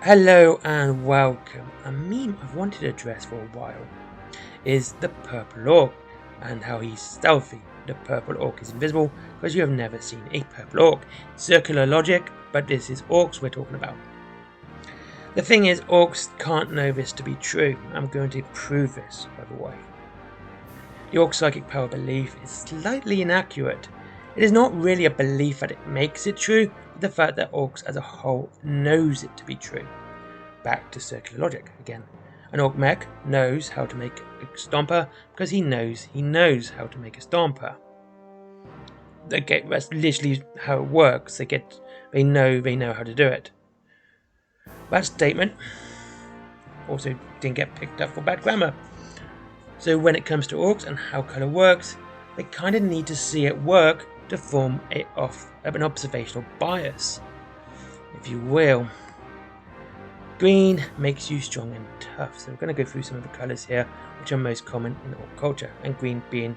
Hello and welcome. A meme I've wanted to address for a while is the purple orc and how he's stealthy. The purple orc is invisible because you have never seen a purple orc. Circular logic, but this is orcs we're talking about. The thing is, orcs can't know this to be true. I'm going to prove this, by the way. The orc psychic power belief is slightly inaccurate. It is not really a belief that it makes it true, but the fact that orcs as a whole knows it to be true. Back to circular logic again. An orc mech knows how to make a stomper because he knows how to make a stomper. That's literally how it works. They know how to do it. That statement also didn't get picked up for bad grammar. So when it comes to orcs and how colour works, they kind of need to see it work to form an observational bias, if you will. Green makes you strong and tough, so we're going to go through some of the colours here which are most common in orc culture, and green being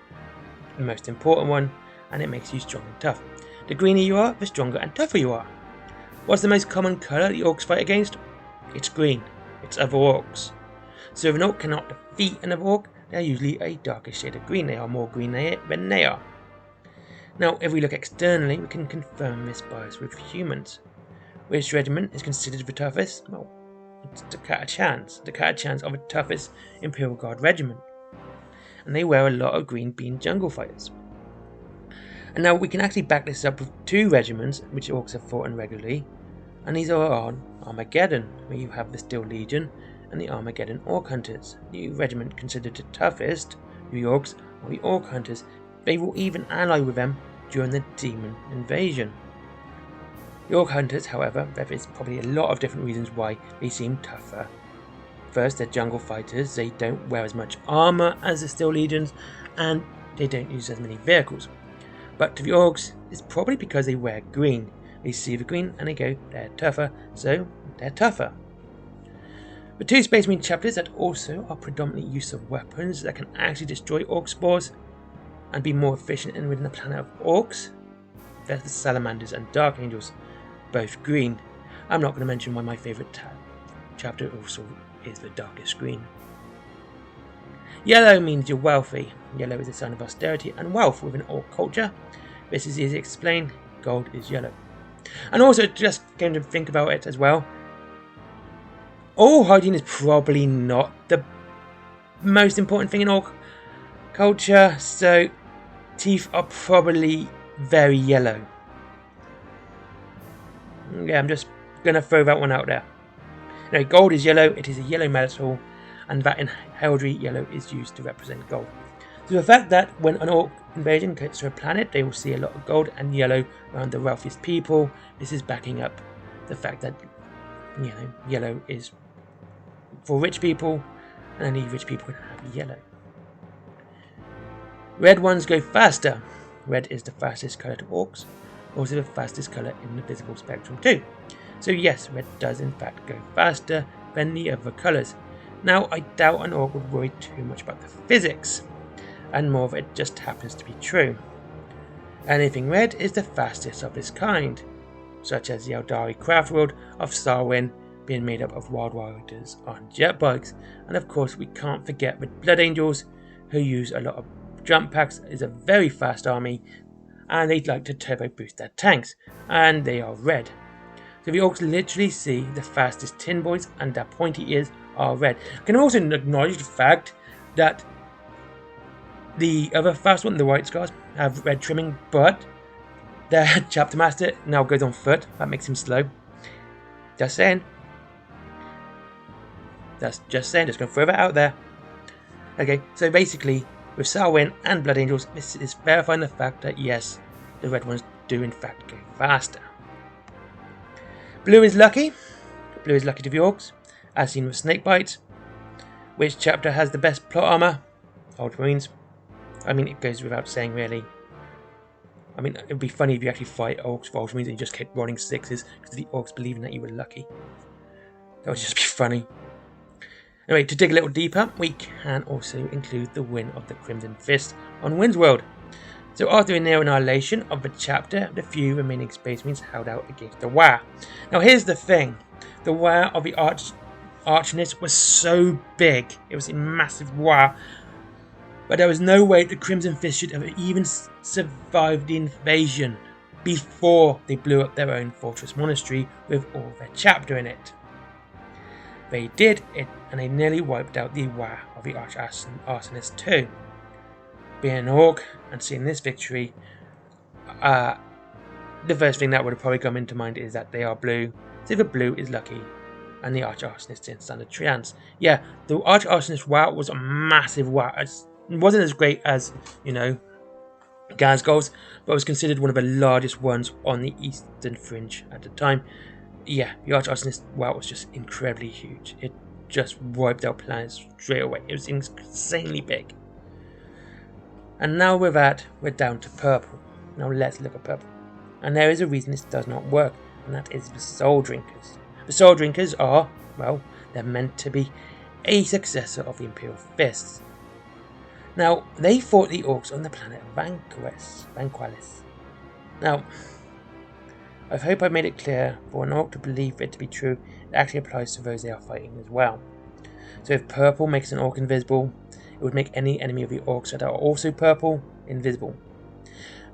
the most important one, and it makes you strong and tough. The greener you are, the stronger and tougher you are. What's the most common colour the orcs fight against? It's green. It's other orcs. So if an orc cannot defeat another orc, they are usually a darker shade of green. They are more green than they are. Now, if we look externally, we can confirm this bias with humans. Which regiment is considered the toughest? Well, it's the Catachans of the toughest Imperial Guard regiment. And they wear a lot of green bean jungle fighters. And now we can actually back this up with two regiments which orcs have fought in regularly, and these are on Armageddon, where you have the Steel Legion and the Armageddon Orc Hunters. The regiment considered the toughest, the orcs, or the Orc Hunters. They will even ally with them during the Demon Invasion. The Orc Hunters, however, there is probably a lot of different reasons why they seem tougher. First, they're jungle fighters. They don't wear as much armour as the Steel Legions, and they don't use as many vehicles. But to the orcs, it's probably because they wear green. They see the green and they go, they're tougher, so they're tougher. The two Space Marine chapters that also are predominantly use of weapons that can actually destroy orc spores and be more efficient in within the planet of orcs, there's the Salamanders and Dark Angels, both green. I'm not going to mention why my favourite chapter also is the darkest green. Yellow means you're wealthy. Yellow is a sign of austerity and wealth within orc culture. This is easy to explain. Gold is yellow. And also, just going to think about it as well, oral hygiene is probably not the most important thing in orc culture, so teeth are probably very yellow. Yeah, I'm just going to throw that one out there. Now, gold is yellow. It is a yellow metal, and that in heraldry, yellow is used to represent gold. So the fact that when an orc invasion gets to a planet, they will see a lot of gold and yellow around the wealthiest people. This is backing up the fact that, yellow is for rich people, and only rich people can have yellow. Red ones go faster. Red is the fastest colour to orcs, also the fastest colour in the visible spectrum too. So yes, red does in fact go faster than the other colours. Now, I doubt an orc would worry too much about the physics, and more of it just happens to be true. Anything red is the fastest of its kind, such as the Eldari craft world of Sarwyn being made up of wild riders on jet bikes, and of course we can't forget the Blood Angels, who use a lot of jump packs, is a very fast army, and they'd like to turbo boost their tanks, and they are red. So the orcs literally see the fastest tin boys, and their pointy ears are red. I can also acknowledge the fact that the other fast one, the White Scars, have red trimming, but their chapter master now goes on foot. That makes him slow. Just saying. Just going to throw that out there. Okay, so basically, with Sarwyn and Blood Angels, this is verifying the fact that yes, the red ones do in fact go faster. Blue is lucky. Blue is lucky to the orcs, as seen with Snakebite. Which chapter has the best plot armor? Ultramarines. I mean, it goes without saying, really. I mean, it would be funny if you actually fight orcs for Ultramarines and you just kept rolling sixes because the orcs believing that you were lucky. That would just be funny. Anyway, to dig a little deeper, we can also include the win of the Crimson Fist on Windsworld. So after a near annihilation of the chapter, the few remaining Space Marines held out against the Wa. Now here's the thing, The wow of the archness was so big. It was a massive wow. But there was no way the Crimson Fist should have even survived the invasion before they blew up their own fortress monastery with all their chapter in it. They did it, and they nearly wiped out the wow of the Arch-Arsonist too. Being an orc and seeing this victory, the first thing that would have probably come into mind is that they are blue, so the blue is lucky, and the Arch-Arsonist didn't stand a chance. Yeah, the Arch-Arsonist wow was a massive wow. It wasn't as great as, Gazgol's, but was considered one of the largest ones on the eastern fringe at the time. Yeah, the Arch-Arsonist wow was just incredibly huge. It just wiped out planets straight away. It was insanely big. And now with that, we're down to purple. Now let's look at purple. And there is a reason this does not work, and that is the Soul Drinkers. The Soul Drinkers are, well, they're meant to be a successor of the Imperial Fists. Now, they fought the Orks on the planet Vanqualis. Now, I hope I made it clear for an Orc to believe it to be true, it actually applies to those they are fighting as well. So if purple makes an Orc invisible, it would make any enemy of the Orcs that are also purple invisible.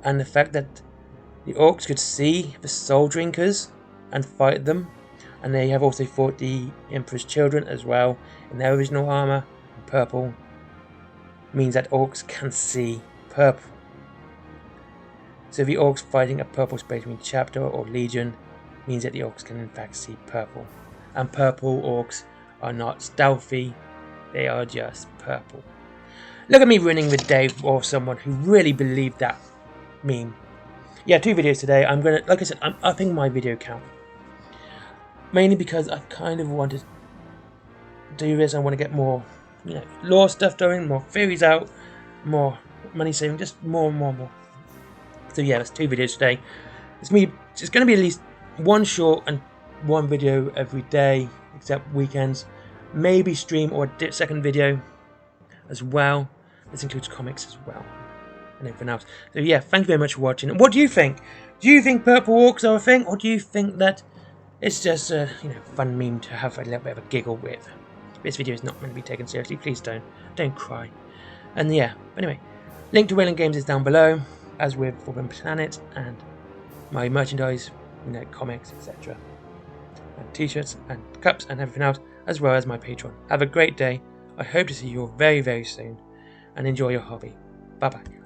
And the fact that the Orcs could see the Soul Drinkers and fight them, and they have also fought the Emperor's Children as well in their original armour, in purple, means that Orcs can see purple. So the Orcs fighting a purple Space Marine chapter or legion means that the Orcs can in fact see purple. And purple Orcs are not stealthy, they are just purple. Look at me ruining the day for someone who really believed that meme. Yeah, 2 videos today. I'm gonna, like I said, I'm upping my video count. Mainly because I kind of want to do this. I want to get more, lore stuff going, more theories out, more money saving, just more. So yeah, that's 2 videos today. It's going to be at least 1 short and 1 video every day, except weekends. Maybe stream or a second video as well. This includes comics as well and everything else. So yeah, thank you very much for watching. And what do you think? Do you think purple Orcs are a thing, or do you think that it's just a fun meme to have a little bit of a giggle with? This video is not meant to be taken seriously. Please don't cry. And yeah, anyway, link to Wayland Games is down below, as with Forbidden Planet and my merchandise, comics, etc. And t-shirts and cups and everything else, as well as my Patreon. Have a great day. I hope to see you all very, very soon, and enjoy your hobby. Bye bye.